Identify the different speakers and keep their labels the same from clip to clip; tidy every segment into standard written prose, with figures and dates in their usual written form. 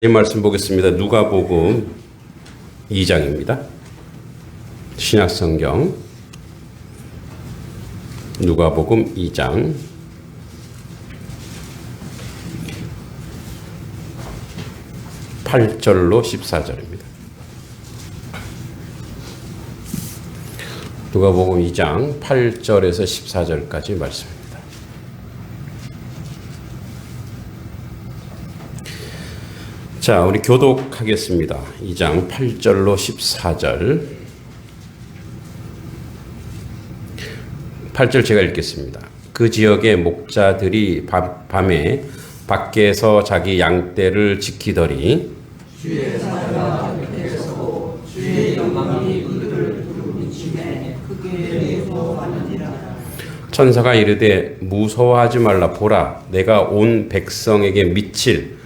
Speaker 1: 이 말씀 보겠습니다. 누가복음 2장입니다. 신약성경 누가복음 2장 8절로 14절입니다. 누가복음 2장 8절에서 14절까지 말씀입니다. 자, 우리 교독하겠습니다. 2장 8절로 14절. 8절 제가 읽겠습니다. 그 지역의 목자들이 밤에 밖에서 자기 양떼를 지키더니
Speaker 2: 주의 사자가 곁에 서고 주의 영광이 그들을 두루비치매 크게 무서워하느니라.
Speaker 1: 천사가 이르되 무서워하지 말라. 보라, 내가 온 백성에게 미칠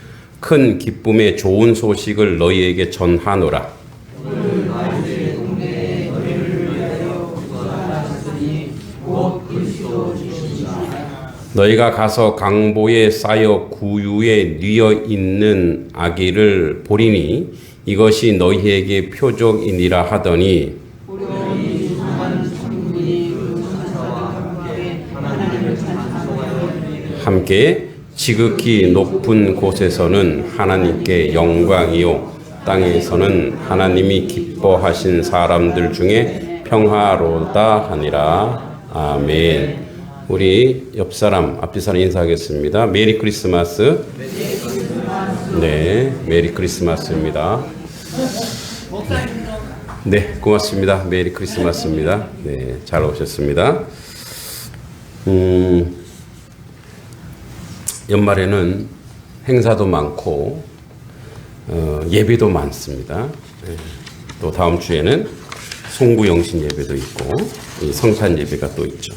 Speaker 1: 큰 기쁨의 좋은 소식을 너희에게 전하노라.
Speaker 2: 오늘 다윗의 동네에 너희를 위하여 구원하셨으니 곧 그리스도 주시니라.
Speaker 1: 너희가 가서 강보에 쌓여 구유에 뉘어 있는 아기를 보리니 이것이 너희에게 표적이니라 하더니
Speaker 2: 우리 주한 천군이 그 천사와 함께 하나님을 찬송하여
Speaker 1: 함께 지극히 높은 곳에서는 하나님께 영광이요 땅에서는 하나님이 기뻐하신 사람들 중에 평화로다 하니라. 아멘. 우리 옆사람 앞뒤사람 인사하겠습니다. 메리 크리스마스. 네, 메리 크리스마스입니다. 네, 고맙습니다. 메리 크리스마스입니다. 네, 잘 오셨습니다. 연말에는 행사도 많고 예배도 많습니다. 또 다음 주에는 송구영신 예배도 있고 성탄 예배가 또 있죠.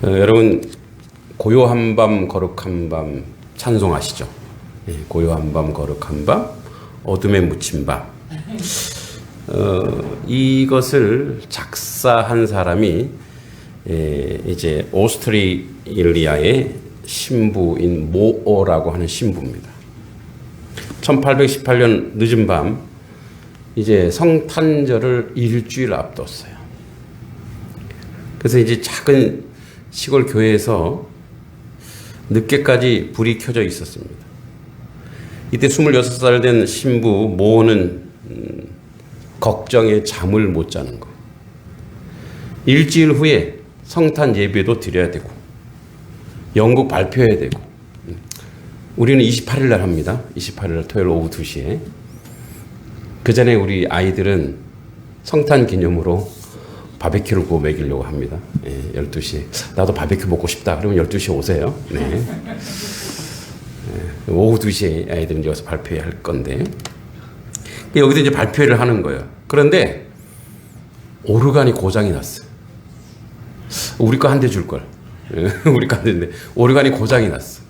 Speaker 1: 여러분 고요한 밤 거룩한 밤 찬송하시죠? 고요한 밤 거룩한 밤 어둠에 묻힌 밤. 이것을 작사한 사람이 이제 오스트레일리아의 신부인 모어라고 하는 신부입니다. 1818년 늦은 밤 이제 성탄절을 일주일 앞뒀어요. 그래서 이제 작은 시골 교회에서 늦게까지 불이 켜져 있었습니다. 이때 26살 된 신부 모어는 걱정에 잠을 못 자는 거예요. 일주일 후에 성탄 예배도 드려야 되고 연극 발표해야 되고. 우리는 28일 날 합니다. 28일 날 토요일 오후 2시에. 그 전에 우리 아이들은 성탄 기념으로 바베큐를 구워 먹이려고 합니다. 12시에. 나도 바베큐 먹고 싶다. 그러면 12시에 오세요. 네. 오후 2시에 아이들은 이제 와서 발표해야 할 건데. 여기서 이제 발표를 하는 거예요. 그런데 오르간이 고장이 났어요. 우리 거 한 대 줄 걸. 우리 깐데인데 오르간이 고장이 났어.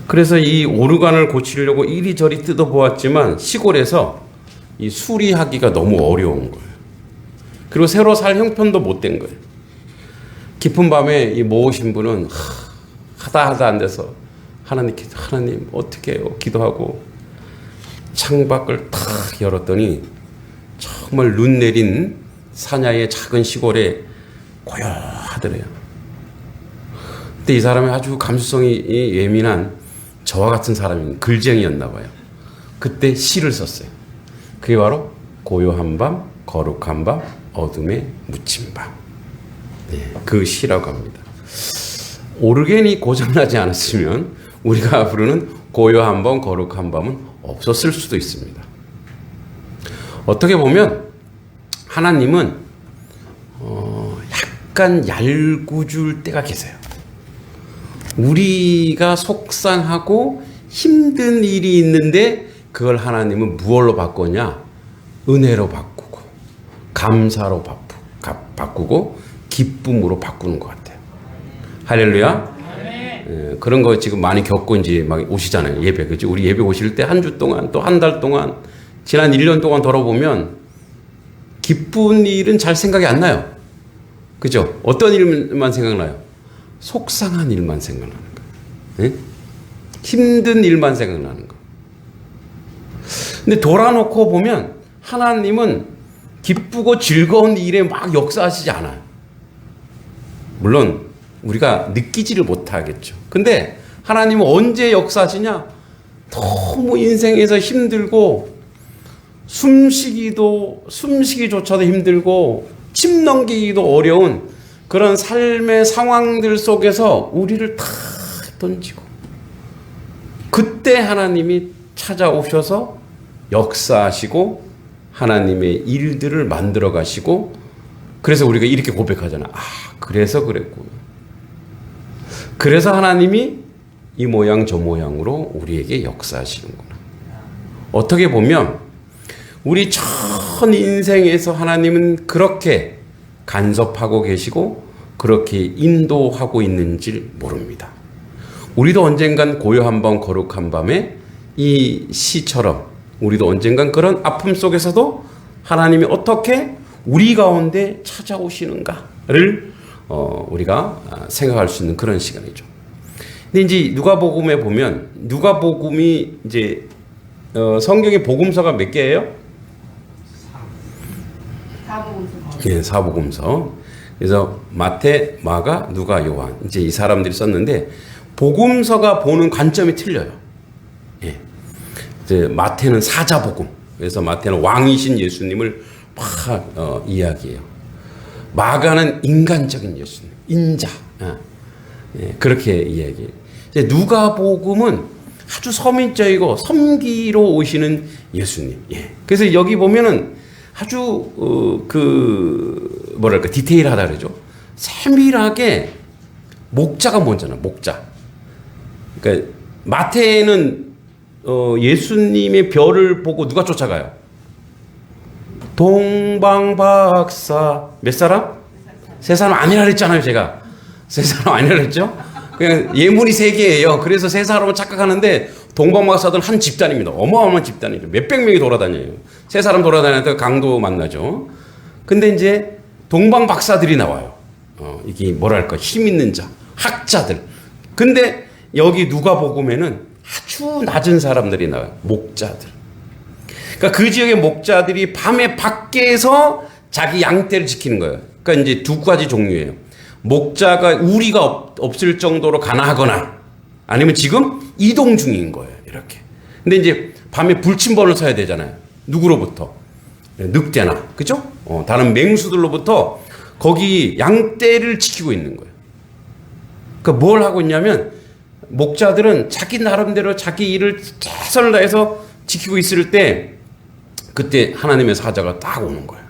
Speaker 1: 그래서 이 오르간을 고치려고 이리저리 뜯어보았지만 시골에서 이 수리하기가 너무 어려운 거예요. 그리고 새로 살 형편도 못 된 거예요. 깊은 밤에 이 모으신 분은 하다 안 돼서 하나님 어떻게 해요? 기도하고 창밖을 탁 열었더니 정말 눈 내린 사냐의 작은 시골에 고요하더래요. 근데 이 사람이 아주 감수성이 예민한 저와 같은 사람인 글쟁이였나 봐요. 그때 시를 썼어요. 그게 바로 고요한 밤, 거룩한 밤, 어둠에 묻힌 밤. 네, 그 시라고 합니다. 오르겐이 고장나지 않았으면 우리가 부르는 고요한 밤, 거룩한 밤은 없었을 수도 있습니다. 어떻게 보면 하나님은 약간 얄궂을 때가 계세요. 우리가 속상하고 힘든 일이 있는데 그걸 하나님은 무엇로 바꾸냐? 은혜로 바꾸고 감사로 바꾸고 기쁨으로 바꾸는 것 같아요. 할렐루야. 그런 거 지금 많이 겪고 이제 막 오시잖아요. 예배. 그죠? 우리 예배 오실 때 한 주 동안 또 한 달 동안 지난 1년 동안 돌아보면 기쁜 일은 잘 생각이 안 나요. 그죠? 어떤 일만 생각나요? 속상한 일만 생각나는 거예요. 네? 힘든 일만 생각나는 거. 근데 돌아놓고 보면 하나님은 기쁘고 즐거운 일에 막 역사하시지 않아요. 물론 우리가 느끼지를 못하겠죠. 근데 하나님은 언제 역사하시냐? 너무 인생에서 힘들고 숨쉬기조차도 힘들고 침 넘기기도 어려운 그런 삶의 상황들 속에서 우리를 다 던지고 그때 하나님이 찾아오셔서 역사하시고 하나님의 일들을 만들어 가시고 그래서 우리가 이렇게 고백하잖아. 아, 그래서 그랬구나. 그래서 하나님이 이 모양 저 모양으로 우리에게 역사하시는구나. 어떻게 보면 우리 전 인생에서 하나님은 그렇게 간섭하고 계시고 그렇게 인도하고 있는지 모릅니다. 우리도 언젠간 고요한 밤 거룩한 밤에 이 시처럼 우리도 언젠간 그런 아픔 속에서도 하나님이 어떻게 우리 가운데 찾아오시는가를 우리가 생각할 수 있는 그런 시간이죠. 근데 이제 누가복음에 보면 누가복음이 이제 성경의 복음서가 몇 개예요?
Speaker 2: 4복음서.
Speaker 1: 예, 4복음서. 그래서 마태, 마가, 누가, 요한 이제 이 사람들이 썼는데 복음서가 보는 관점이 틀려요. 예. 이제 마태는 사자복음. 그래서 마태는 왕이신 예수님을 막 이야기해요. 마가는 인간적인 예수님, 인자. 예, 그렇게 이야기해요. 이제 누가복음은 아주 서민적이고 섬기로 오시는 예수님. 예. 그래서 여기 보면은 아주 뭐랄까 디테일하다 그러죠. 세밀하게 목자가 뭔잖아. 목자. 그러니까 마태는 예수님의 별을 보고 누가 쫓아가요? 동방박사 몇 사람? 세 사람 아니라 그랬잖아요. 제가 세 사람 아니라 그랬죠. 그냥 예문이 세 개예요. 그래서 세 사람을 착각하는데 동방박사들은 한 집단입니다. 어마어마한 집단이죠. 몇백 명이 돌아다녀요. 세 사람 돌아다니다가 강도 만나죠. 근데 이제 동방박사들이 나와요. 이게 뭐랄까 힘 있는 자, 학자들. 근데 여기 누가복음에는 아주 낮은 사람들이 나와요. 목자들. 그러니까 그 지역의 목자들이 밤에 밖에서 자기 양떼를 지키는 거예요. 그러니까 이제 두 가지 종류예요. 목자가 우리가 없을 정도로 가난하거나 아니면 지금 이동 중인 거예요. 이렇게. 근데 이제 밤에 불침번을 서야 되잖아요. 누구로부터? 늑대나, 그죠? 다른 맹수들로부터 거기 양떼를 지키고 있는 거예요. 그러니까 뭘 하고 있냐면 목자들은 자기 나름대로 자기 일을 최선을 다해서 지키고 있을 때 그때 하나님의 사자가 딱 오는 거예요.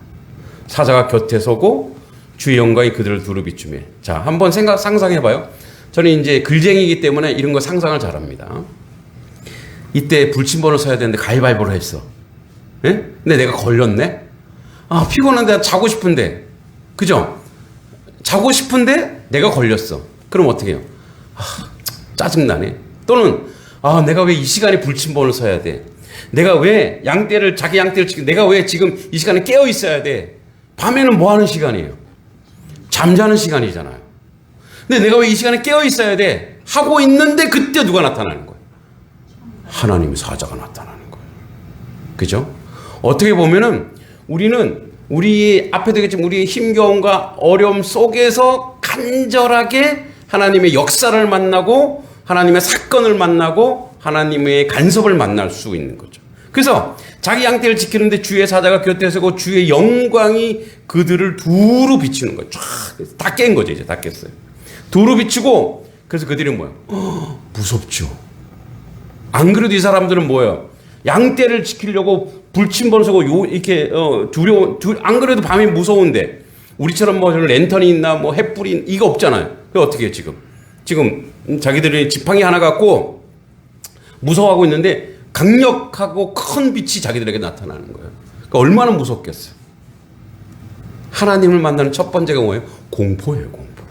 Speaker 1: 사자가 곁에 서고 주의 영광이 그들을 두루 비추며. 자, 한번 상상해봐요. 저는 이제 글쟁이기 때문에 이런 거 상상을 잘합니다. 이때 불침번을 서야 되는데 가위바위보를 했어. 예? 근데 내가 걸렸네? 아, 피곤한데 자고 싶은데. 그죠? 자고 싶은데 내가 걸렸어. 그럼 어떻게 해요? 아, 짜증나네. 또는 아, 내가 왜 이 시간에 불침번을 서야 돼? 내가 왜 자기 양떼를 지키고 내가 왜 지금 이 시간에 깨어 있어야 돼? 밤에는 뭐 하는 시간이에요? 잠자는 시간이잖아요. 근데 내가 왜 이 시간에 깨어 있어야 돼? 하고 있는데 그때 누가 나타나는 거예요? 하나님의 사자가 나타나는 거예요. 그죠? 어떻게 보면은 우리는 우리 앞에 되겠지만 우리의 힘겨움과 어려움 속에서 간절하게 하나님의 역사를 만나고 하나님의 사건을 만나고 하나님의 간섭을 만날 수 있는 거죠. 그래서 자기 양떼를 지키는데 주의 사자가 곁에 서고 주의 영광이 그들을 두루 비추는 거예요. 다 깬 거죠. 이제 다 깼어요. 두루 비추고 그래서 그들이 뭐예요? 무섭죠. 안 그래도 이 사람들은 뭐예요? 양떼를 지키려고 불침번을 서고 이렇게 안 그래도 밤이 무서운데 우리처럼 뭐 랜턴이 있나 뭐 햇불이 이거 없잖아요. 그 어떻게 해요 지금 자기들이 지팡이 하나 갖고 무서워하고 있는데 강력하고 큰 빛이 자기들에게 나타나는 거예요. 그러니까 얼마나 무섭겠어요. 하나님을 만나는 첫 번째가 뭐예요? 공포예요. 공포.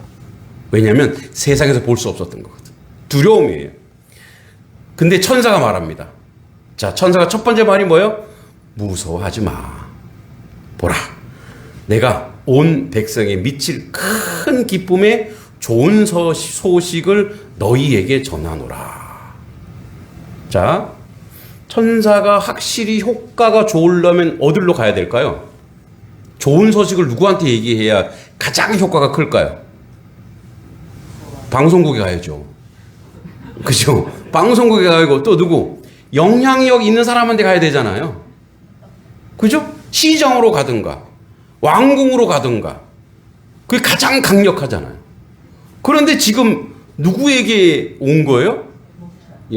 Speaker 1: 왜냐하면 세상에서 볼 수 없었던 거거든. 두려움이에요. 근데 천사가 말합니다. 자, 천사가 첫 번째 말이 뭐예요? 무서워하지 마. 보라. 내가 온 백성에 미칠 큰 기쁨의 좋은 소식을 너희에게 전하노라. 자, 천사가 확실히 효과가 좋으려면 어디로 가야 될까요? 좋은 소식을 누구한테 얘기해야 가장 효과가 클까요? 방송국에 가야죠. 그죠? 방송국에 가고 또 누구? 영향력 있는 사람한테 가야 되잖아요. 그죠? 시정으로 가든가 왕궁으로 가든가 그게 가장 강력하잖아요. 그런데 지금 누구에게 온 거예요?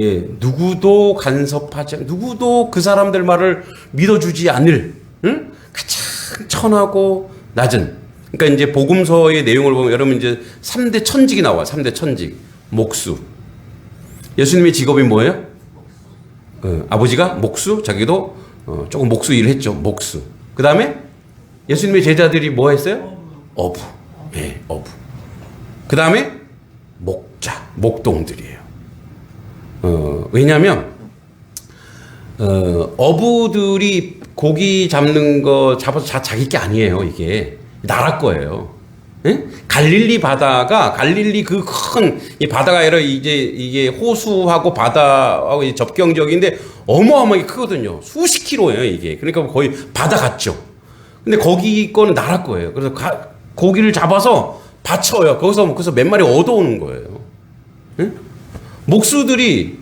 Speaker 1: 예, 누구도 간섭하지, 누구도 그 사람들 말을 믿어주지 않을, 응? 가장 천하고 낮은. 그러니까 이제 복음서의 내용을 보면 여러분 이제 3대 천직이 나와. 3대 천직. 목수. 예수님의 직업이 뭐예요? 아버지가 목수, 자기도 조금 목수 일을 했죠. 목수. 그 다음에 예수님의 제자들이 뭐 했어요? 어부. 예, 어부. 그 다음에 목자, 목동들이에요. 왜냐면, 어부들이 고기 잡는 거 잡아서 자기 게 아니에요, 이게. 나라 거예요. 예? 갈릴리 바다가, 갈릴리 그 큰, 이 바다가 아니라 이게 호수하고 바다하고 접경적인데 어마어마하게 크거든요. 수십 킬로예요, 이게. 그러니까 거의 바다 같죠. 근데 거기 거는 나라 거예요. 그래서 고기를 잡아서 바쳐요. 거기서 몇 마리 얻어오는 거예요. 예? 목수들이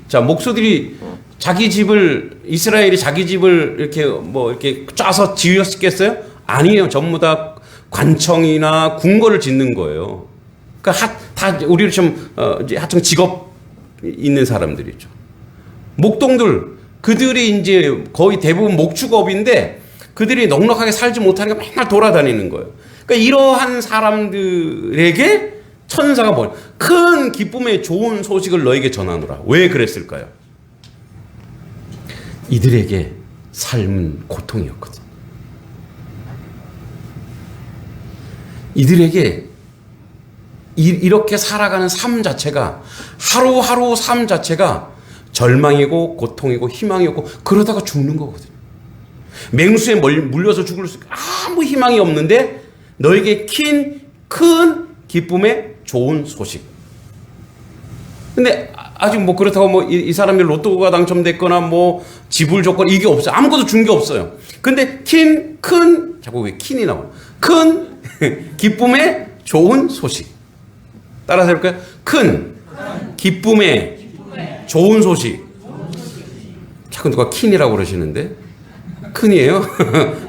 Speaker 1: 자기 집을, 이스라엘이 자기 집을 이렇게 짜서 지었겠어요? 아니에요. 전부 다 관청이나 궁궐을 짓는 거예요. 그러니까 다 우리를 좀 하여튼 직업 있는 사람들이죠. 목동들, 그들이 이제 거의 대부분 목축업인데 그들이 넉넉하게 살지 못하니까 맨날 돌아다니는 거예요. 그러니까 이러한 사람들에게 천사가 뭘? 큰 기쁨의 좋은 소식을 너에게 전하노라. 왜 그랬을까요? 이들에게 삶은 고통이었거든. 이들에게 이렇게 살아가는 삶 자체가 하루하루 삶 자체가 절망이고 고통이고 희망이었고 그러다가 죽는 거거든요. 맹수에 물려서 죽을 수 아무 희망이 없는데 너에게 큰 기쁨의 좋은 소식. 근데 아직 뭐 그렇다고 이 사람이 로또가 당첨됐거나 뭐 집을 줬거나 이게 없어요. 아무것도 준 게 없어요. 근데 자꾸 왜 킨이 나와요? 큰 기쁨의 좋은 소식. 따라서 해볼까요? 큰 기쁨의 좋은 소식. 자꾸 누가 킨이라고 그러시는데 큰이에요.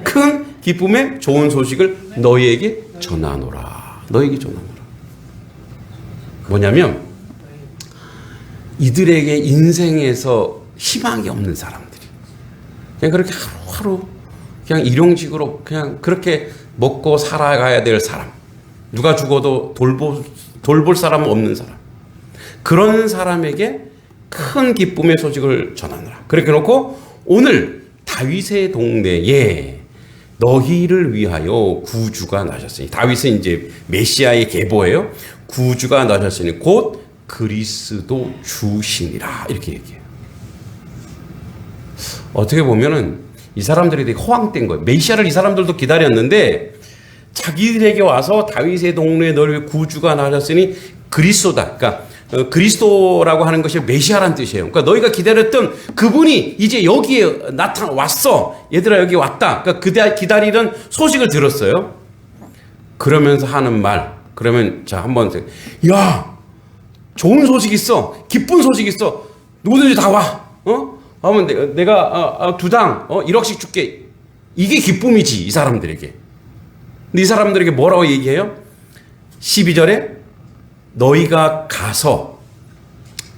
Speaker 1: 큰 기쁨의 좋은 소식을 너희에게 전하노라. 너희에게 전하노라. 뭐냐면 이들에게 인생에서 희망이 없는 사람들이 그냥 그렇게 하루하루 그냥 일용직으로 그냥 그렇게 먹고 살아가야 될 사람, 누가 죽어도 돌볼 사람 없는 사람, 그런 사람에게 큰 기쁨의 소식을 전하느라. 그렇게 놓고 오늘 다윗의 동네에 너희를 위하여 구주가 나셨으니, 다윗은 이제 메시아의 계보예요. 구주가 나셨으니 곧 그리스도 주시니라, 이렇게 얘기해요. 어떻게 보면은 이 사람들이 되게 허황된 거예요. 메시아를 이 사람들도 기다렸는데 자기들에게 와서 다윗의 동네에 너를 위해 구주가 나셨으니 그리스도다. 그러니까 그리스도라고 하는 것이 메시아란 뜻이에요. 그러니까 너희가 기다렸던 그분이 이제 여기에 왔어. 얘들아 여기 왔다. 그러니까 기다리던 소식을 들었어요. 그러면서 하는 말. 그러면 자 한번 야 좋은 소식 있어. 기쁜 소식 있어. 누구든지 다 와. 하면 내가 2당 1억씩 줄게. 이게 기쁨이지 이 사람들에게. 근데 이 사람들에게 뭐라고 얘기해요? 12절에 너희가 가서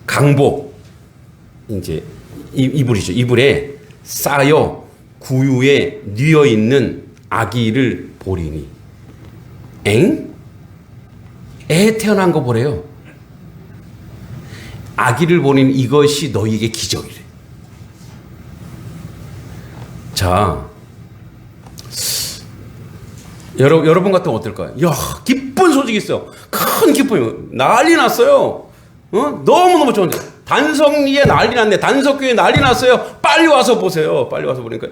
Speaker 1: 강보 이제 이불이죠. 이불에 쌓여 구유에 뉘어 있는 아기를 보리니. 엥? 애 태어난 거 보래요. 아기를 보니 이것이 너희에게 기적이래. 자, 여러분 같으면 어떨까요? 야, 기쁜 소식이 있어. 큰 기쁨이 난리 났어요. 너무너무 좋은데. 단성리에 난리 났네. 단석교에 난리 났어요. 빨리 와서 보세요. 빨리 와서 보니까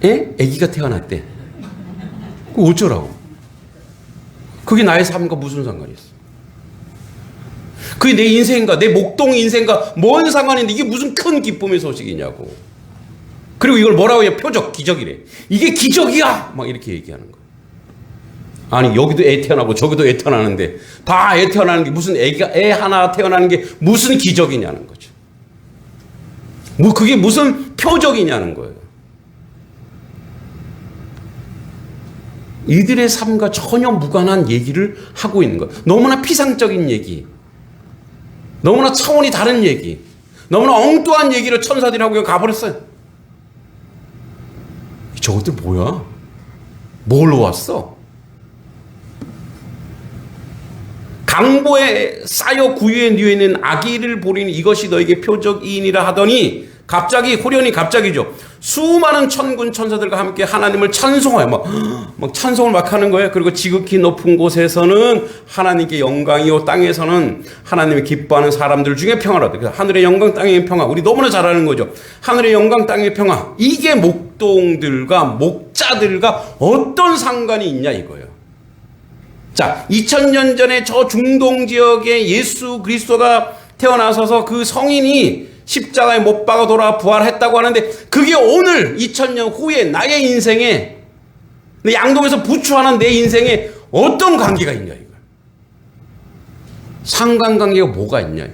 Speaker 1: 애기가 태어났대. 그 어쩌라고? 그게 나의 삶과 무슨 상관이 있어? 그게 내 인생과 내 목동 인생과 뭔 상관인데 이게 무슨 큰 기쁨의 소식이냐고. 그리고 이걸 뭐라고 해요? 표적, 기적이래. 이게 기적이야! 막 이렇게 얘기하는 거예요. 아니 여기도 애 태어나고 저기도 애 태어나는데 다 애 태어나는 게 무슨 애 하나 태어나는 게 무슨 기적이냐는 거죠. 뭐 그게 무슨 표적이냐는 거예요. 이들의 삶과 전혀 무관한 얘기를 하고 있는 거예요. 너무나 피상적인 얘기, 너무나 차원이 다른 얘기, 너무나 엉뚱한 얘기를 천사들이 하고 가버렸어요. 저것들 뭐야? 뭘로 왔어? 강보에 쌓여 구유에 누워 있는 아기를 보리니 이것이 너에게 표적이니라 하더니 갑자기 호련히 갑자기죠. 수많은 천군 천사들과 함께 하나님을 찬송하여 막 찬송을 막 하는 거예요. 그리고 지극히 높은 곳에서는 하나님께 영광이요 땅에서는 하나님이 기뻐하는 사람들 중에 평화라. 그래서 하늘의 영광 땅의 평화. 우리 너무나 잘 아는 거죠. 하늘의 영광 땅의 평화. 이게 목동들과 목자들과 어떤 상관이 있냐 이거예요. 자, 2000년 전에 저 중동 지역에 예수 그리스도가 태어나셔서 그 성인이 십자가에 못 박아 돌아 부활했다고 하는데 그게 오늘 2000년 후에 나의 인생에 양동에서 부추하는 내 인생에 어떤 관계가 있냐 이거. 상관관계가 뭐가 있냐 이거.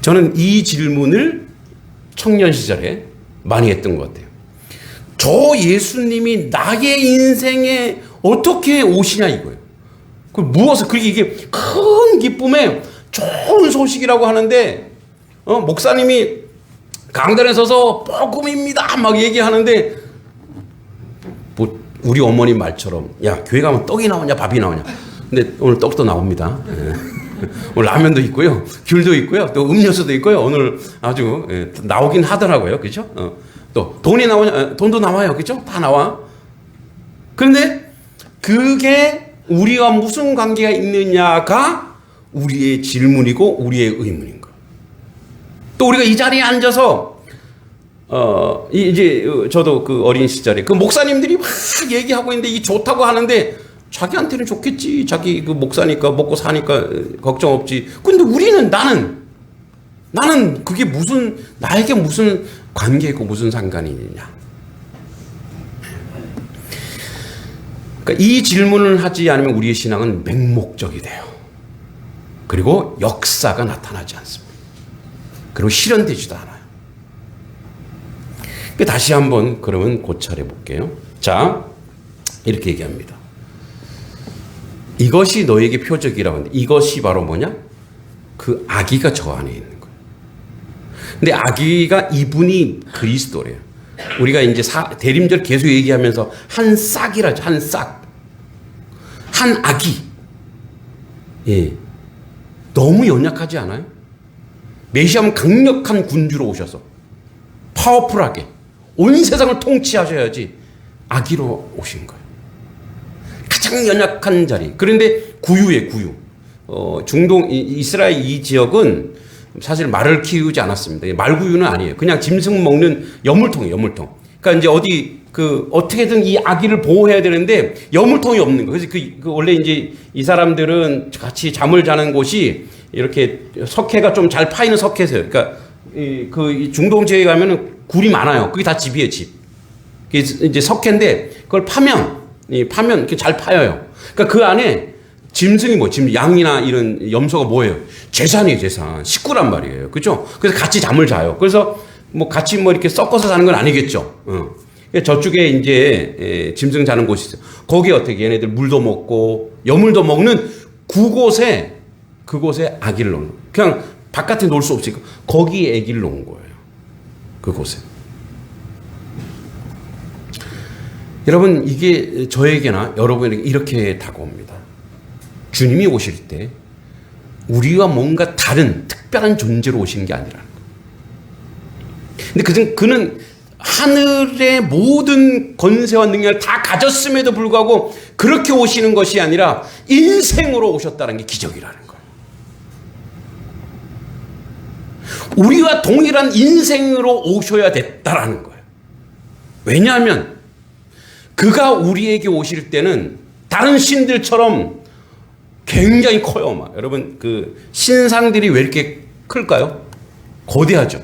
Speaker 1: 저는 이 질문을 청년 시절에 많이 했던 것 같아요. 저 예수님이 나의 인생에 어떻게 오시냐 이거예요. 그 무엇을 그렇게 이게 큰 기쁨에 좋은 소식이라고 하는데 목사님이 강단에 서서 복음입니다 막 얘기하는데 뭐 우리 어머니 말처럼 야 교회 가면 떡이 나오냐 밥이 나오냐. 근데 오늘 떡도 나옵니다. 예. 오늘 라면도 있고요, 귤도 있고요, 또 음료수도 있고요. 오늘 아주 나오긴 하더라고요, 그렇죠? 또 돈이 나오냐, 돈도 나와요, 그렇죠? 다 나와. 그런데 그게 우리와 무슨 관계가 있느냐가 우리의 질문이고 우리의 의문인 거예요. 또 우리가 이 자리에 앉아서 이제 저도 그 어린 시절에 그 목사님들이 막 얘기하고 있는데 이게 좋다고 하는데 자기한테는 좋겠지. 자기 그 목사니까 먹고 사니까 걱정 없지. 근데 우리는 나는 그게 나에게 무슨 관계고 무슨 상관이 있느냐. 그러니까 이 질문을 하지 않으면 우리의 신앙은 맹목적이 돼요. 그리고 역사가 나타나지 않습니다. 그리고 실현되지도 않아요. 다시 한번 그러면 고찰해 볼게요. 자, 이렇게 얘기합니다. 이것이 너에게 표적이라고 하는데 이것이 바로 뭐냐? 그 아기가 저 안에 있는 거예요. 근데 아기가 이분이 그리스도래요. 우리가 이제 대림절 계속 얘기하면서 한 싹이라죠. 한 싹. 한 아기. 예. 너무 연약하지 않아요? 메시아는 강력한 군주로 오셔서 파워풀하게 온 세상을 통치하셔야지 아기로 오신 거예요. 가장 연약한 자리. 그런데 구유에 구유. 중동 이스라엘 이 지역은 사실 말을 키우지 않았습니다. 말구유는 아니에요. 그냥 짐승 먹는 여물통이에요. 여물통. 그러니까 이제 어디 어떻게든 이 아기를 보호해야 되는데 여물통이 없는 거예요. 그래서 그 원래 이제 이 사람들은 같이 잠을 자는 곳이 이렇게 석회가 좀 잘 파이는 석회세요. 그러니까 이 중동 지역에 가면은 굴이 많아요. 그게 다 집이에요, 집. 이제 석회인데 그걸 파면 이렇게 잘 파여요. 그러니까 그 안에 짐승이 짐 양이나 이런 염소가 뭐예요? 재산이에요, 재산. 식구란 말이에요. 그죠? 그래서 같이 잠을 자요. 그래서 같이 이렇게 섞어서 자는 건 아니겠죠. 저쪽에 이제 짐승 자는 곳이 있어요. 거기에 어떻게 얘네들 물도 먹고 여물도 먹는 그곳에 아기를 놓는 거예요. 그냥 바깥에 놀 수 없으니까 거기에 아기를 놓은 거예요. 그곳에. 여러분 이게 저에게나 여러분에게 이렇게 다가옵니다. 주님이 오실 때 우리와 뭔가 다른 특별한 존재로 오시는 게 아니라는 거예요. 근데 그는 하늘의 모든 권세와 능력을 다 가졌음에도 불구하고 그렇게 오시는 것이 아니라 인생으로 오셨다는 게 기적이라는 거예요. 우리와 동일한 인생으로 오셔야 됐다라는 거예요. 왜냐하면 그가 우리에게 오실 때는 다른 신들처럼 굉장히 커요. 막. 여러분 그 신상들이 왜 이렇게 클까요? 거대하죠.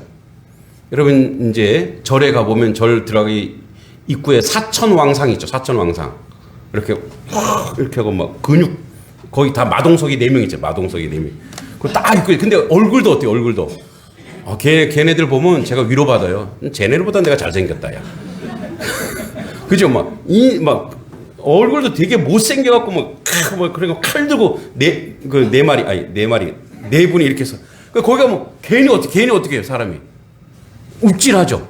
Speaker 1: 여러분 이제 절에 가보면 절 들어가기 입구에 사천왕상 있죠. 사천왕상. 이렇게 이렇게 하고 막 근육 거기 다 마동석이 4명 있죠. 마동석이 4명. 그거 딱 입고 근데 얼굴도 어때요? 얼굴도. 걔네들 보면 제가 위로받아요. 쟤네들보다 내가 잘생겼다 야. 그죠? 막 얼굴도 되게 못생겨갖고 뭐 그리고 칼 들고 네 분이 이렇게 해서 거기가 뭐 괜히 어떻게 해요 사람이 욱질하죠.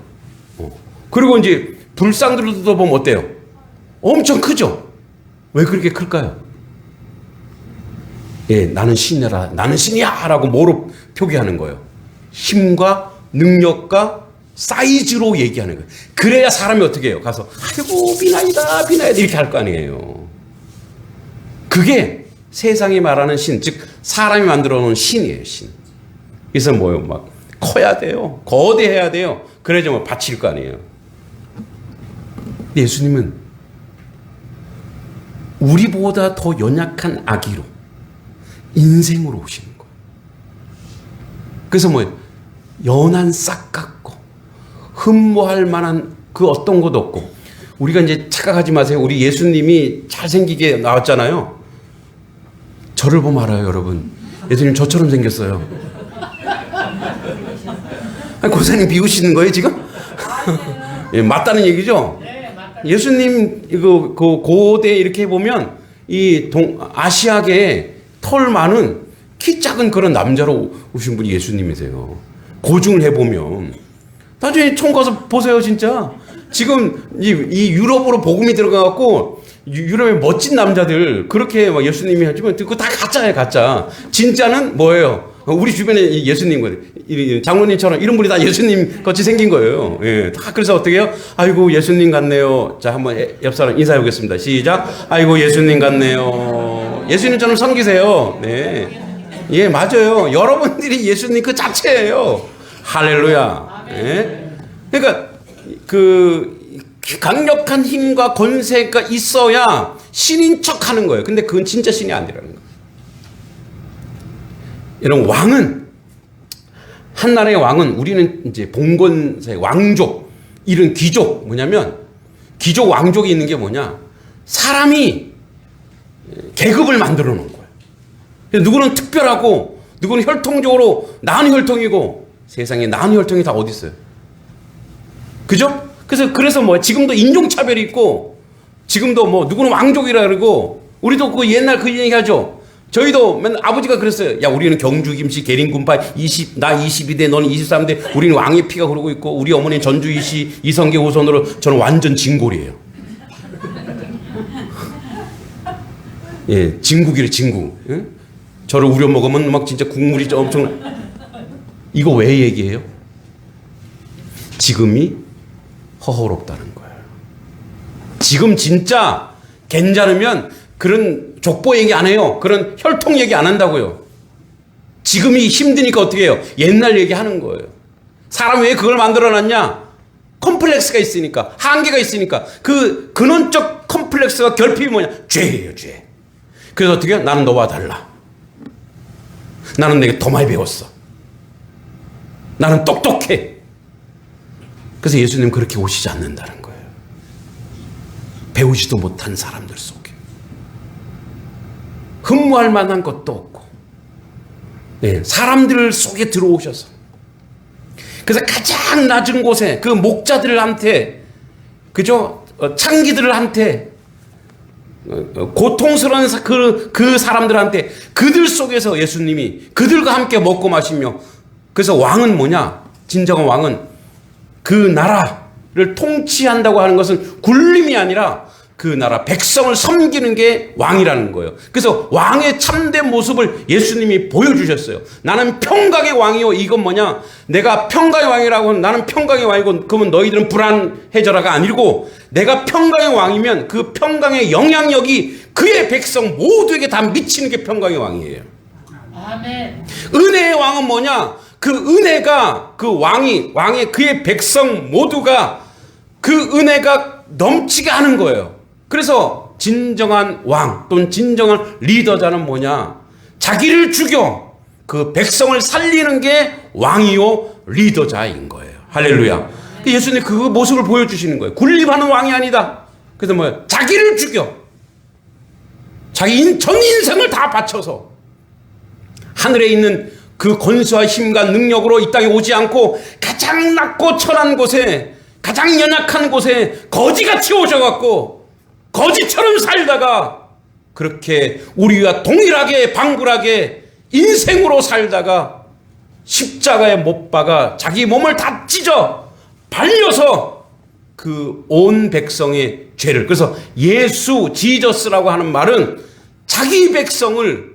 Speaker 1: 그리고 이제 불상들도 보면 어때요? 엄청 크죠. 왜 그렇게 클까요? 예, 나는 신이라 나는 신이야라고 뭐로 표기하는 거예요? 힘과 능력과 사이즈로 얘기하는 거예요. 그래야 사람이 어떻게 해요? 가서 아이고 비나이다 이렇게 할 거 아니에요. 그게 세상이 말하는 신, 즉 사람이 만들어 놓은 신이에요. 신. 그래서 뭐요? 막 커야 돼요. 거대해야 돼요. 그래야지 뭐 바칠 거 아니에요. 예수님은 우리보다 더 연약한 아기로 인생으로 오시는 거예요. 그래서 뭐예요? 연한 싹 같고 흠모할 만한 그 어떤 것도 없고 우리가 이제 착각하지 마세요. 우리 예수님이 잘생기게 나왔잖아요. 저를 보면 알아요, 여러분. 예수님 저처럼 생겼어요. 아니, 고사님 비우시는 거예요, 지금? 예, 맞다는 얘기죠? 예수님 이거 그 고대 이렇게 보면 이 아시아계 털 많은 키 작은 그런 남자로 오신 분이 예수님이세요. 고증을 해보면 나중에 총 가서 보세요, 진짜. 지금 이 유럽으로 복음이 들어가갖고 유럽의 멋진 남자들 그렇게 막 예수님이 하지만 그거 다 가짜예요, 가짜. 진짜는 뭐예요? 우리 주변에 예수님 장로님처럼 이런 분이 다 예수님 같이 생긴 거예요. 예, 다 그래서 어떻게 해요? 아이고 예수님 같네요. 자, 한번 옆 사람 인사해 보겠습니다. 시작. 아이고 예수님 같네요. 예수님처럼 섬기세요. 네, 예, 맞아요. 여러분들이 예수님 그 자체예요. 할렐루야. 예? 그러니까 그 강력한 힘과 권세가 있어야 신인 척하는 거예요. 근데 그건 진짜 신이 아니라는 거예요. 이런 왕은 한 나라의 왕은 우리는 이제 봉건세 왕족 이런 귀족 뭐냐면 귀족 왕족이 있는 게 뭐냐 사람이 계급을 만들어 놓은 거예요. 누구는 특별하고 누구는 혈통적으로 나은 혈통이고 세상에 나은 혈통이 다 어디 있어요? 그죠? 그래서 뭐 지금도 인종차별이 있고 지금도 뭐 누구는 왕족이라 그러고 우리도 그 옛날 그 얘기하죠. 저희도 맨날 아버지가 그랬어요. 야, 우리는 경주 김씨 계린군파 나 22대 너는 23대 우리는 왕의 피가 흐르고 있고 우리 어머니는 전주 이씨 이성계 후손으로 저는 완전 진골이에요. 예, 진국이래 진국. 예? 저를 우려먹으면 막 진짜 국물이 엄청 이거 왜 얘기해요? 지금이 허허롭다는 거예요. 지금 진짜 괜찮으면 그런 족보 얘기 안 해요. 그런 혈통 얘기 안 한다고요. 지금이 힘드니까 어떻게 해요? 옛날 얘기 하는 거예요. 사람이 왜 그걸 만들어놨냐? 컴플렉스가 있으니까, 한계가 있으니까. 그 근원적 컴플렉스가 결핍이 뭐냐? 죄예요, 죄. 그래서 어떻게 해요? 나는 너와 달라. 나는 내게 더 많이 배웠어. 나는 똑똑해. 그래서 예수님 그렇게 오시지 않는다는 거예요. 배우지도 못한 사람들 속에. 흠모할 만한 것도 없고, 네, 사람들 속에 들어오셔서, 그래서 가장 낮은 곳에 그 목자들한테, 그죠? 창기들한테, 고통스러운 그 사람들한테 그들 속에서 예수님이 그들과 함께 먹고 마시며, 그래서 왕은 뭐냐? 진정한 왕은 그 나라를 통치한다고 하는 것은 굴림이 아니라 그 나라 백성을 섬기는 게 왕이라는 거예요. 그래서 왕의 참된 모습을 예수님이 보여주셨어요. 나는 평강의 왕이요. 이건 뭐냐? 내가 평강의 왕이라고 하면 나는 평강의 왕이고 그러면 너희들은 불안해져라가 아니고 내가 평강의 왕이면 그 평강의 영향력이 그의 백성 모두에게 다 미치는 게 평강의 왕이에요.
Speaker 2: 아멘.
Speaker 1: 은혜의 왕은 뭐냐? 그 은혜가 그 왕의 그의 백성 모두가 그 은혜가 넘치게 하는 거예요. 그래서 진정한 왕 또는 진정한 리더자는 뭐냐? 자기를 죽여 그 백성을 살리는 게 왕이요 리더자인 거예요. 할렐루야. 예수님 그 모습을 보여주시는 거예요. 군림하는 왕이 아니다. 그래서 뭐예요? 자기를 죽여. 자기 전 인생을 다 바쳐서 하늘에 있는 그 권세와 힘과 능력으로 이 땅에 오지 않고 가장 낮고 천한 곳에 가장 연약한 곳에 거지같이 오셔갖고 거지처럼 살다가 그렇게 우리와 동일하게 방불하게 인생으로 살다가 십자가에 못 박아 자기 몸을 다 찢어 발려서 그 온 백성의 죄를, 그래서 예수 지저스라고 하는 말은 자기 백성을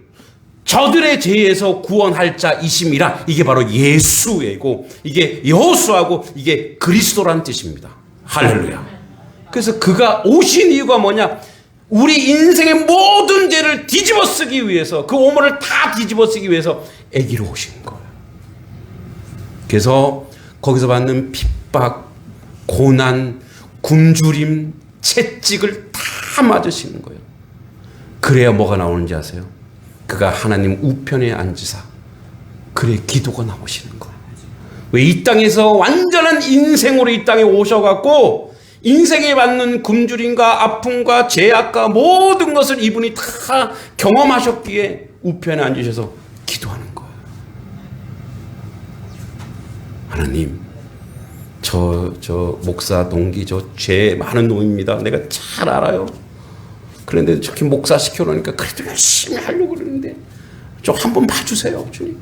Speaker 1: 저들의 죄에서 구원할 자이심이라, 이게 바로 예수이고 이게 여호수아고 이게 그리스도라는 뜻입니다. 할렐루야. 그래서 그가 오신 이유가 뭐냐? 우리 인생의 모든 죄를 뒤집어 쓰기 위해서, 그 오물을 다 뒤집어 쓰기 위해서 아기로 오신 거예요. 그래서 거기서 받는 핍박, 고난, 굶주림, 채찍을 다 맞으시는 거예요. 그래야 뭐가 나오는지 아세요? 그가 하나님 우편에 앉으사 그래 기도가 나오시는 거예요. 왜? 이 땅에서 완전한 인생으로 이 땅에 오셔갖고 인생에 받는 굶주림과 아픔과 죄악과 모든 것을 이분이 다 경험하셨기에 우편에 앉으셔서 기도하는 거예요. 하나님, 저 목사 동기 저 죄 많은 놈입니다. 내가 잘 알아요. 그런데 저렇게 목사 시켜놓으니까 그래도 열심히 하려고 그러는데 좀 한번 봐주세요, 주님.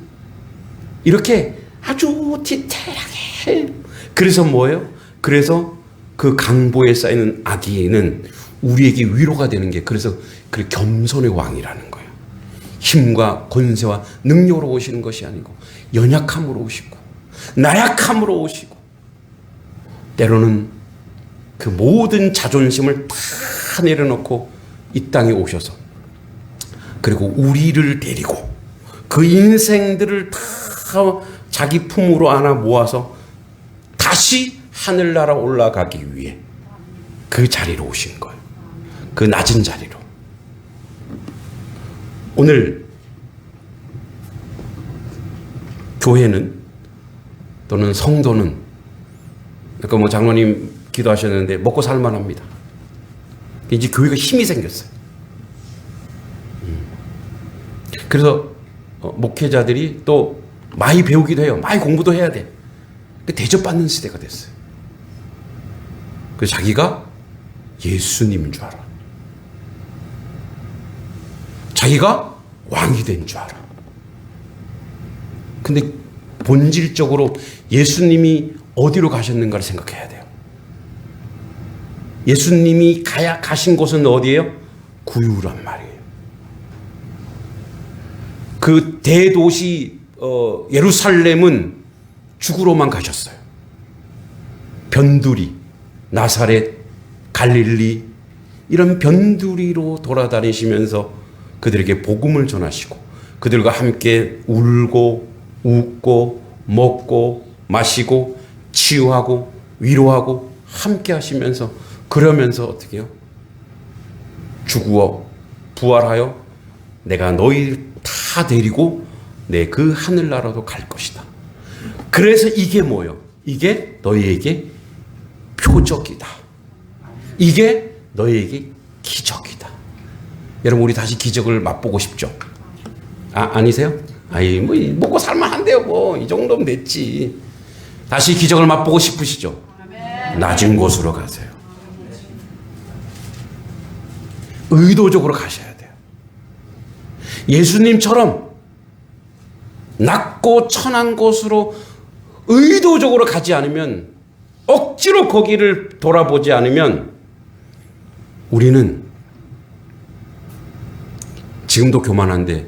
Speaker 1: 이렇게 아주 디테일하게. 그래서 뭐예요? 그래서 그 강보에 쌓이는 아기는 우리에게 위로가 되는 게, 그래서 그 겸손의 왕이라는 거예요. 힘과 권세와 능력으로 오시는 것이 아니고 연약함으로 오시고 나약함으로 오시고, 때로는 그 모든 자존심을 다 내려놓고 이 땅에 오셔서, 그리고 우리를 데리고 그 인생들을 다 자기 품으로 안아 모아서 다시 하늘나라 올라가기 위해 그 자리로 오신 거예요. 그 낮은 자리로. 오늘 교회는 또는 성도는, 그러니까 뭐 장로님 기도하셨는데 먹고 살만합니다. 이제 교회가 힘이 생겼어요. 그래서 목회자들이 또 많이 배우기도 해요. 많이 공부도 해야 돼. 대접받는 시대가 됐어요. 그래서 자기가 예수님인 줄 알아. 자기가 왕이 된 줄 알아. 근데 본질적으로 예수님이 어디로 가셨는가를 생각해야 돼요. 예수님이 가신 곳은 어디예요? 구유란 말이에요. 그 대도시 예루살렘은 죽으러만 가셨어요. 변두리, 나사렛, 갈릴리, 이런 변두리로 돌아다니시면서 그들에게 복음을 전하시고 그들과 함께 울고 웃고 먹고 마시고 치유하고 위로하고 함께 하시면서, 그러면서 어떻게 해요? 죽어 부활하여 내가 너희 다 데리고 내 그 하늘나라로 갈 것이다. 그래서 이게 뭐예요? 이게 너희에게 표적이다. 이게 너희에게 기적이다. 여러분, 우리 다시 기적을 맛보고 싶죠? 아니세요? 아이, 뭐 먹고 살만한데요. 뭐 이 정도면 됐지. 다시 기적을 맛보고 싶으시죠? 낮은 곳으로 가세요. 의도적으로 가셔야 돼요. 예수님처럼 낮고 천한 곳으로 의도적으로 가지 않으면, 억지로 거기를 돌아보지 않으면 우리는 지금도 교만한데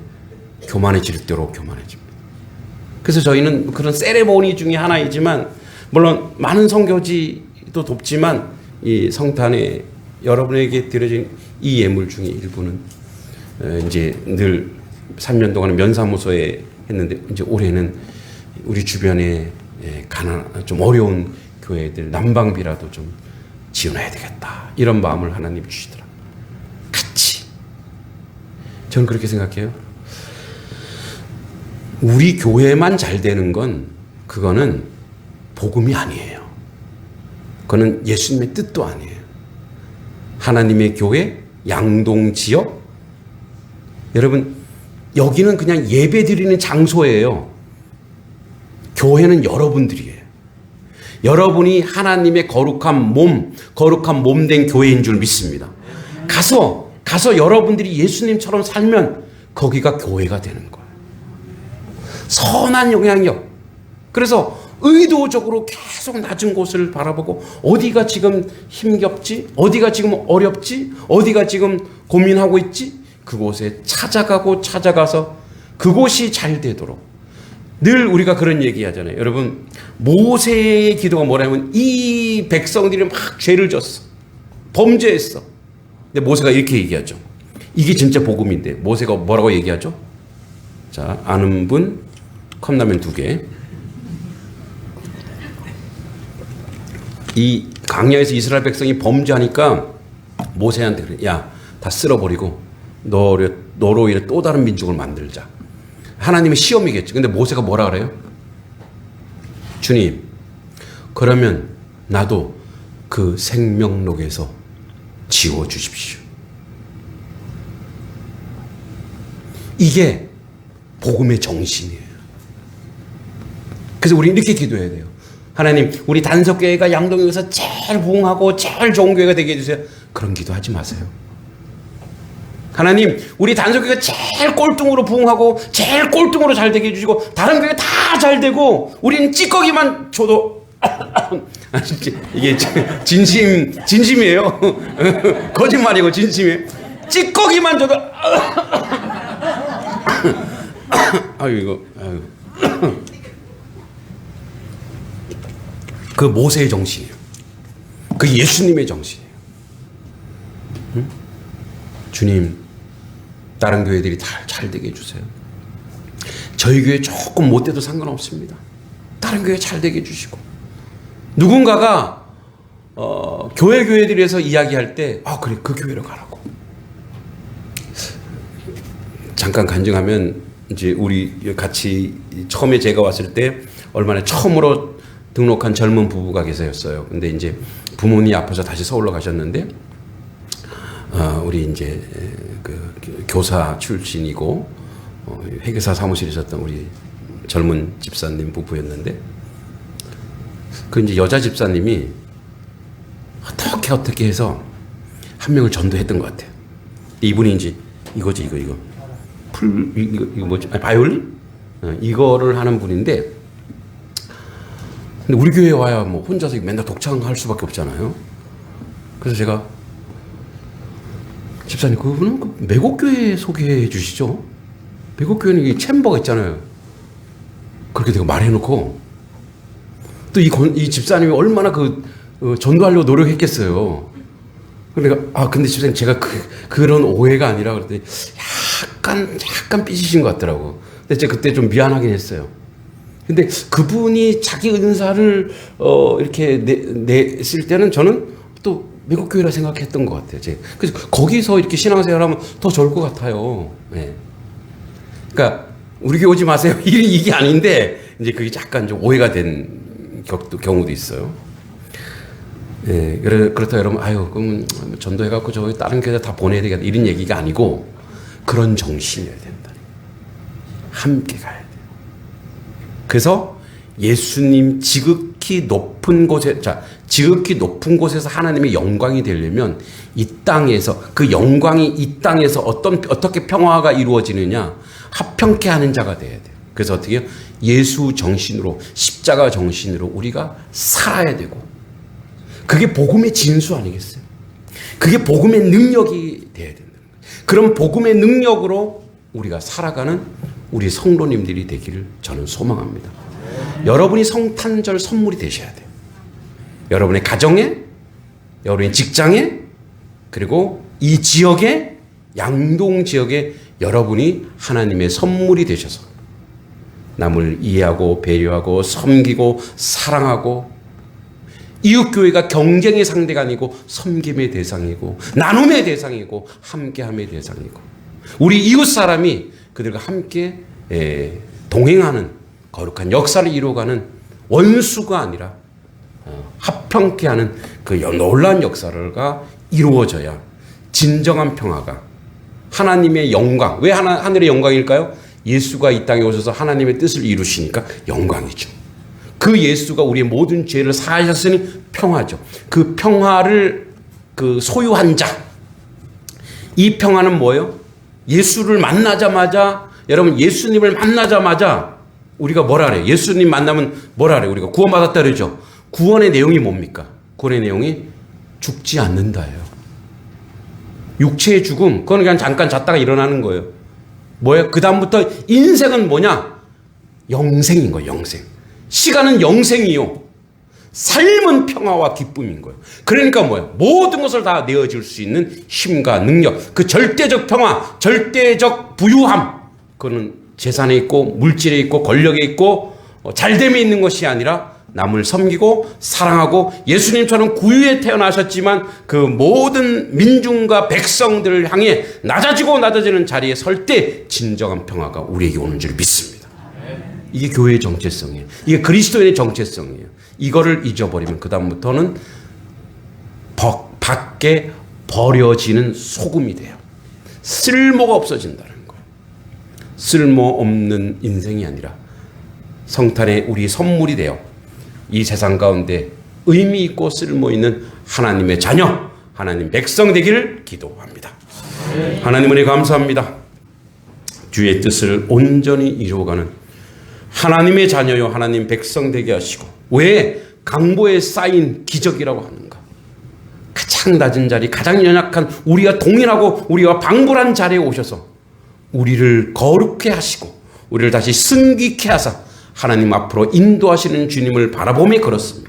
Speaker 1: 교만해질 대로 교만해집니다. 그래서 저희는 그런 세레모니 중에 하나이지만, 물론 많은 선교지도 돕지만 이 성탄에 여러분에게 드려진 이 예물 중에 일부는 이제 늘 3년 동안 면사무소에 했는데, 이제 올해는 우리 주변에 좀 어려운 교회들 난방비라도 좀 지원해야 되겠다, 이런 마음을 하나님 주시더라고요. 저는 그렇게 생각해요. 우리 교회만 잘 되는 건 그거는 복음이 아니에요. 그거는 예수님의 뜻도 아니에요. 하나님의 교회, 양동 지역. 여러분, 여기는 그냥 예배 드리는 장소예요. 교회는 여러분들이에요. 여러분이 하나님의 거룩한 몸 된 교회인 줄 믿습니다. 가서 여러분들이 예수님처럼 살면 거기가 교회가 되는 거예요. 선한 영향력. 그래서 의도적으로 계속 낮은 곳을 바라보고 어디가 지금 힘겹지? 어디가 지금 어렵지? 어디가 지금 고민하고 있지? 그곳에 찾아가서 그곳이 잘 되도록. 늘 우리가 그런 얘기 하잖아요. 여러분, 모세의 기도가 뭐냐면 이 백성들이 막 죄를 졌어. 범죄했어. 근데 모세가 이렇게 얘기하죠. 이게 진짜 복음인데 모세가 뭐라고 얘기하죠? 자, 아는 분 컵라면 2개. 이 광야에서 이스라엘 백성이 범죄하니까 모세한테 그래. 야, 다 쓸어버리고 너로 인해 또 다른 민족을 만들자. 하나님의 시험이겠지. 근데 모세가 뭐라 그래요? 주님, 그러면 나도 그 생명록에서 지워주십시오. 이게 복음의 정신이에요. 그래서 우리 이렇게 기도해야 돼요. 하나님, 우리 단석교회가 양동에서 제일 부흥하고 제일 좋은 교회가 되게 해주세요. 그런 기도하지 마세요. 하나님, 우리 단석교회가 제일 꼴등으로 부흥하고 제일 꼴등으로 잘 되게 해주시고 다른 교회 다 잘 되고 우리는 찌꺼기만 줘도 이게 진심이에요. 거짓말이고 진심이에요. 찌꺼기만 줘도 아유. 그 모세의 정신이에요. 그 예수님의 정신이에요. 응? 주님, 다른 교회들이 다 잘 되게 해주세요. 저희 교회 조금 못 돼도 상관없습니다. 다른 교회 잘 되게 해주시고. 누군가가 교회들에서 이야기할 때 그래, 그 교회로 가라고. 잠깐 간증하면, 이제 우리 같이 처음에 제가 왔을 때 얼마나 처음으로 등록한 젊은 부부가 계셨어요. 근데 이제 부모님이 아파서 다시 서울로 가셨는데, 우리 이제 그 교사 출신이고 회계사 사무실에 있었던 우리 젊은 집사님 부부였는데, 그 이제 여자 집사님이 어떻게 해서 한 명을 전도했던 것 같아요. 이분이 이제 이거 뭐지? 바이올린? 이거를 하는 분인데, 근데 우리 교회에 와야 뭐 혼자서 맨날 독창할 수밖에 없잖아요. 그래서 제가, 집사님, 그분은 그 매곡교회 소개해 주시죠? 매곡교회는 이 챔버가 있잖아요. 그렇게 내가 말해놓고, 또 이 집사님이 얼마나 전도하려고 노력했겠어요. 그러니까, 근데 집사님, 제가 그런 오해가 아니라 그랬더니 약간 삐지신 것 같더라고. 근데 제가 그때 좀 미안하긴 했어요. 근데 그분이 자기 은사를 이렇게 냈을 때는 저는 또 매국교회라 생각했던 것 같아요. 그래서 거기서 이렇게 신앙생활하면 더 좋을 것 같아요. 네. 그러니까 우리 교회 오지 마세요. 이게 아닌데 이제 그게 약간 좀 오해가 된 경우도 있어요. 네. 그렇다 여러분, 그럼 전도해갖고 저 다른 교회 다 보내야 되겠다 이런 얘기가 아니고, 그런 정신이어야 된다. 함께 가야 돼요. 그래서 예수님 지극히 높은 곳에서 하나님의 영광이 되려면 이 땅에서, 그 영광이 이 땅에서 어떻게 평화가 이루어지느냐, 합평케 하는 자가 돼야 돼요. 그래서 어떻게 해요? 예수 정신으로, 십자가 정신으로 우리가 살아야 되고, 그게 복음의 진수 아니겠어요? 그게 복음의 능력이 돼야 된다는 거예요. 그런 복음의 능력으로 우리가 살아가는 우리 성도님들이 되기를 저는 소망합니다. 여러분이 성탄절 선물이 되셔야 돼요. 여러분의 가정에, 여러분의 직장에, 그리고 이 지역에, 양동 지역에 여러분이 하나님의 선물이 되셔서 남을 이해하고 배려하고 섬기고 사랑하고, 이웃교회가 경쟁의 상대가 아니고 섬김의 대상이고 나눔의 대상이고 함께함의 대상이고, 우리 이웃 사람이 그들과 함께 동행하는 거룩한 역사를 이루어가는 원수가 아니라 합평케 하는 그 놀라운 역사가 이루어져야 진정한 평화가 하나님의 영광, 왜 하늘의 영광일까요? 예수가 이 땅에 오셔서 하나님의 뜻을 이루시니까 영광이죠. 그 예수가 우리의 모든 죄를 사하셨으니 평화죠. 그 평화를 소유한 자, 이 평화는 뭐예요? 예수를 만나자마자, 여러분 예수님을 만나자마자 우리가 뭐라 그래요? 예수님 만나면 뭐라 그래요? 우리가 구원받았다 그러죠. 구원의 내용이 뭡니까? 구원의 내용이 죽지 않는다예요. 육체의 죽음, 그건 그냥 잠깐 잤다가 일어나는 거예요. 뭐예요? 그 다음부터 인생은 뭐냐? 영생인 거예요. 영생. 시간은 영생이요. 삶은 평화와 기쁨인 거예요. 그러니까 뭐예요? 모든 것을 다 내어줄 수 있는 힘과 능력, 그 절대적 평화, 절대적 부유함, 그거는 재산에 있고 물질에 있고 권력에 있고 잘됨에 있는 것이 아니라 남을 섬기고 사랑하고 예수님처럼 구유에 태어나셨지만 그 모든 민중과 백성들을 향해 낮아지고 낮아지는 자리에 설 때 진정한 평화가 우리에게 오는 줄 믿습니다. 이게 교회의 정체성이에요. 이게 그리스도인의 정체성이에요. 이거를 잊어버리면 그 다음부터는 밖에 버려지는 소금이 돼요. 쓸모가 없어진다는 거예요. 쓸모없는 인생이 아니라 성탄의 우리 선물이 되어 이 세상 가운데 의미 있고 쓸모 있는 하나님의 자녀, 하나님 백성 되기를 기도합니다. 하나님 은혜 감사합니다. 주의 뜻을 온전히 이루어가는 하나님의 자녀요 하나님 백성 되게 하시고, 왜 강보에 쌓인 기적이라고 하는가? 가장 낮은 자리, 가장 연약한 우리가 동일하고 우리가 방불한 자리에 오셔서 우리를 거룩해 하시고 우리를 다시 승귀케 하사 하나님 앞으로 인도하시는 주님을 바라보며 걸었습니다.